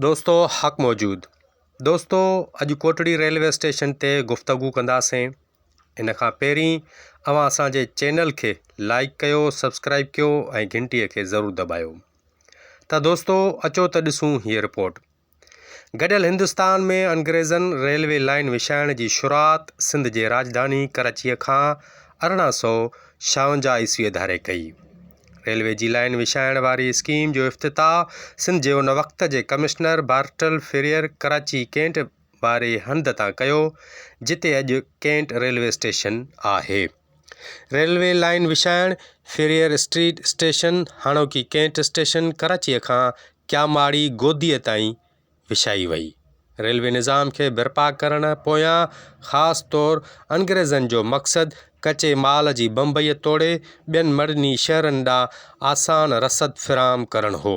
दोस्तों हक़ मौजूद। दोस्तों अॼु कोटड़ी रेलवे स्टेशन ते गुफ़्तगू कंदासीं। इन खां पहिरीं अवां असांजे चैनल खे लाइक कयो, सब्सक्राइब कयो ऐं घंटीअ खे ज़रूरु दॿायो। त दोस्तों अचो त ॾिसूं हीअ रिपोर्ट। गॾियल हिंदुस्तान में अंग्रेज़नि रेलवे लाइन विछाइण जी शुरूआति सिंध जे राजधानी कराचीअ खां 1856 ईस्वीअ धारे कई। रेलवे जी लाइन विछाइण वारी स्कीम जो इफ़्तिताह सिंध जे उन वक़्त जे कमिश्नर बार्टल फेरियर कराची कैंट वारे हंध तां कयो, जिते अॼु कैंट रेलवे स्टेशन आहे। रेलवे लाइन विछाइण फेरियर स्ट्रीट स्टेशन हाणोकी कैंट स्टेशन कराचीअ खां क्यामाड़ी गोदीअ ताईं विछाई वई। रेलवे निज़ाम खे बर्पा करण पोयां ख़ासि तौरु अंग्रेज़नि जो मक़सदु कचे माल जी बम्बईअ तोड़े ॿियनि मर्नी शहरनि ॾांहुं आसान रसद फ़िराम करणु हो।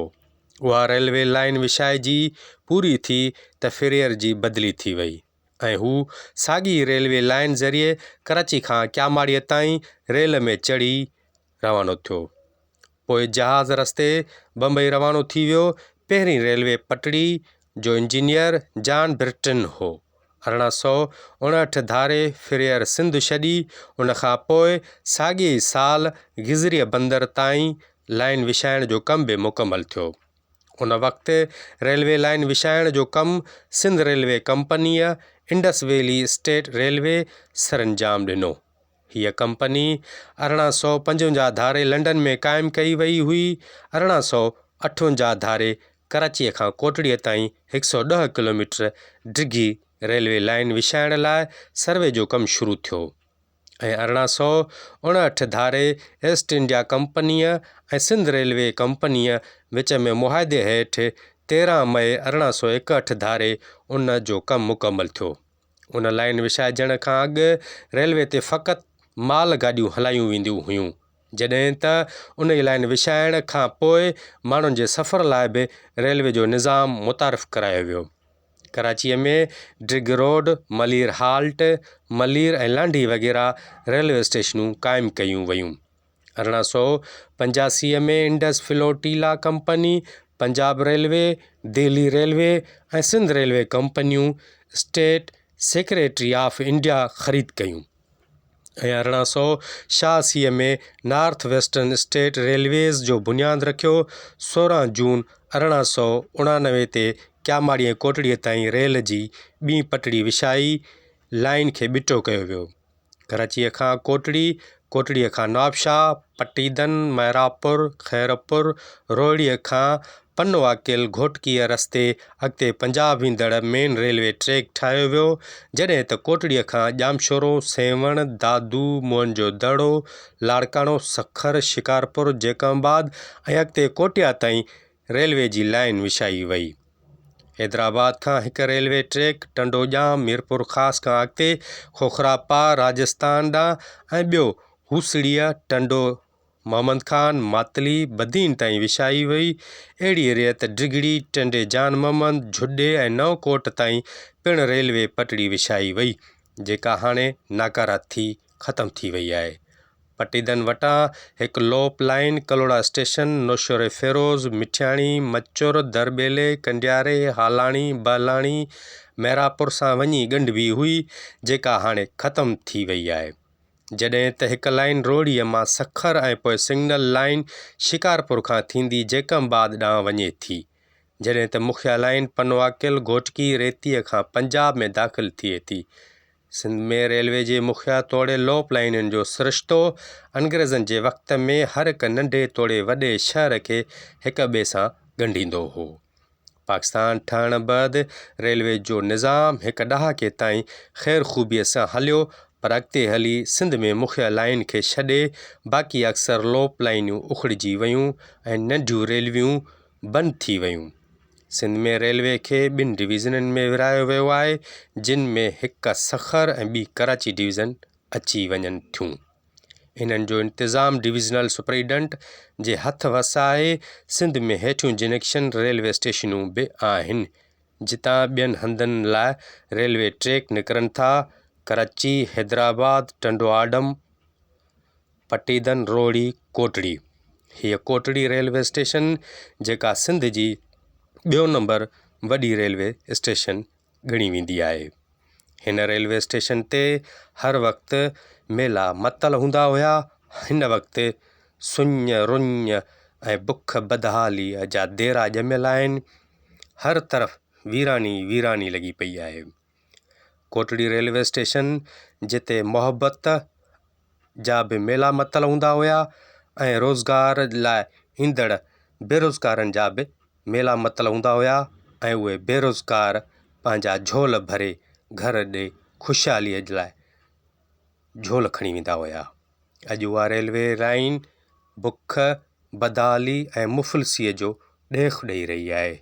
उहा रेलवे लाइन विछाइजी पूरी थी त फेरियर जी बदिली थी वई ऐं हू साॻी रेलवे लाइन ज़रिए कराची खां क्यामाड़ीअ ताईं रेल में चढ़ी रवानो थियो। पोइ जहाज़ रस्ते बम्बई रवानो थी वियो। पहिरीं रेलवे पटड़ी जो इंजीनियर जॉन ब्रिटन हो। 1859 धारे फेरियर सिंध छॾी। उन खां पोइ साॻिए साल गिज़रिया बंदर ताईं लाइन विछाइण जो कमु बि मुकमल थियो। उन वक़्तु रेलवे लाइन विछाइण जो कमु सिंध रेलवे कंपनीअ इंडस वैली स्टेट रेलवे सरअंजाम ॾिनो। हीअ कंपनी 1855 धारे लंडन में क़ाइमु कई वई हुई। 1858 धारे कराचीअ खां कोटड़ीअ ताईं 110 किलोमीटर डिघी रेलवे लाइन विछाइण लाइ सर्वे जो कमु शुरू थियो ऐं 1859 धारे ईस्ट इंडिया कंपनीअ ऐं सिंध रेलवे कंपनीअ विच में मुआहदे हेठि 13 मई 1861 धारे उन जो कमु मुकमल थियो। उन लाइन विछाइजण खां अॻु रेलवे ते फ़क़ति माल गाॾियूं हलायूं वेंदियूं हुयूं, जॾहिं त उन ई लाइन विछाइण खां पोइ माण्हुनि जे सफ़र लाइ बि रेलवे जो निज़ाम मुतारिफ़ करायो वियो। कराचीअ में ड्रिग रोड, मलीर हाल्ट, मलीर ऐं लांडी वग़ैरह रेलवे स्टेशनूं क़ाइमु कयूं वयूं। 1885 में Indus flotilla company, Punjab railway, Delhi railway ऐं सिंध रेलवे कंपनियूं स्टेट सेक्रेटरी ऑफ इंडिया ख़रीद कयूं ऐं 1886 में नॉर्थ वेस्टर्न स्टेट रेलवेज़ जो बुनियादु रखियो। 16 जून 1889 ते क्यामाड़ी ऐं कोटड़ीअ ताईं रेल जी ॿीं पटड़ी विछाई लाइन खे ॿिटो कयो वियो। कराचीअ खां कोटड़ी, कोटड़ीअ खां नवाबशाह, पट्टीदन, मैरापुर, खैरपुर, रोहिड़ीअ खां पनवाकिल घोटकीअ रस्ते अॻिते पंजाब वेंदड़ मेन रेलवे ट्रैक ठाहियो वियो, जॾहिं त कोटड़ीअ खां ॼामशोरो, सेवण, दादू, मोहनजो दड़ो, लाड़काणो, सखर, शिकारपुर, जेकमाबाद ऐं अॻिते कोटिया ताईं रेलवे जी लाइन विछाई वई। हैदराबाद खां हिकु रेलवे ट्रैक टंडोजाम, मीरपुर ख़ास खां अॻिते खोखरापा, राजस्थान ॾांहुं ऐं ॿियो हूसड़ीअ, टंडो, मोहम्मद खान, मातली, बदीन ताईं विछाई वई। अहिड़ी रियत डिगड़ी, टंडे जान मोहम्मद, झुॾे ऐं नवकोट ताईं पिणु रेलवे पटड़ी विछाई वई, जेका हाणे नाकारा थी ख़तमु थी वई आहे। पट्टीदन वटां हिकु लोप लाइन कलोड़ा स्टेशन, नौशेरे फेरोज़, मिठियाणी, मचुर, दरबेले, कंडियारे, हालाणी, बहलाणी, मैरापुर सां वञी ॻंढिबी हुई, जेका हाणे ख़तमु थी वई आहे। जॾहिं त हिकु लाइन रोहिड़ीअ मां सखर ऐं पोइ सिग्नल लाइन शिकारपुर खां थींदी जेकमाबाद ॾांहुं वञे थी, जॾहिं त मुख्य लाइन पनवाकिल, घोटकी, रेतीअ खां पंजाब में दाख़िल थिए थी। सिंध में रेलवे जे मुखिया तोड़े लोप लाइनुनि जो सिरिश्तो अंग्रेज़नि जे वक़्त में हर हिकु नंढे तोड़े वॾे शहर खे हिक ॿिए सां ॻंढींदो हो। पाकिस्तान ठहण बैदि रेलवे जो निज़ाम हिकु ॾहाके ताईं ख़ैर ख़ूबीअ सां हलियो, पर अॻिते हली सिंध में मुख्य लाइन खे छॾे बाक़ी अक्सर लोप लाइनियूं उखड़िजी वयूं ऐं नंढियूं रेलवियूं बंदि थी वयूं। सिंध में रेलवे खे ॿिनि डिवीज़ननि में विरहायो वियो आहे, जिन में हिकु सखर ऐं ॿी कराची डिवीज़न अची वञनि थियूं। इन्हनि जो इंतिज़ाम डिवीज़नल सुपरिटेंडेंट जे हथ वस आहे। सिंध में हेठियूं जंक्शन रेलवे स्टेशनूं बि आहिनि, जितां ॿियनि हंधनि लाइ रेलवे ट्रैक निकिरनि था। कराची, हैदराबाद, टंडोआडम, पट्टीदन, रोहिड़ी, कोटड़ी। हीअ कोटड़ी रेलवे स्टेशन, जेका सिंध जी ॿियो नंबर वॾी रेलवे स्टेशन ॻणी वेंदी आहे। हिन रेलवे स्टेशन ते हर वक़्तु मेला मतल हूंदा हुआ। हिन वक़्तु सुञ रुञ ऐं बुख बदहालीअ जा देरा ॼमियल आहिनि। हर तरफ़ वीरानी वीरानी लॻी पई आहे। कोटड़ी रेलवे स्टेशन जिते मोहबत जा बि मेला मतल हूंदा हुआ ऐं रोज़गार लाइ ईंदड़ बेरोज़गारनि जा बि मेला मतल हूंदा हुआ ऐं उहे बेरोज़गार पंहिंजा झोल भरे घर ॾे ख़ुशहालीअ जे लाइ झोल खणी वेंदा हुआ। अॼु उहा रेलवे लाइन बुख बदहाली ऐं मुफ़लिसीअ जो ॾेख ॾेई रही आहे।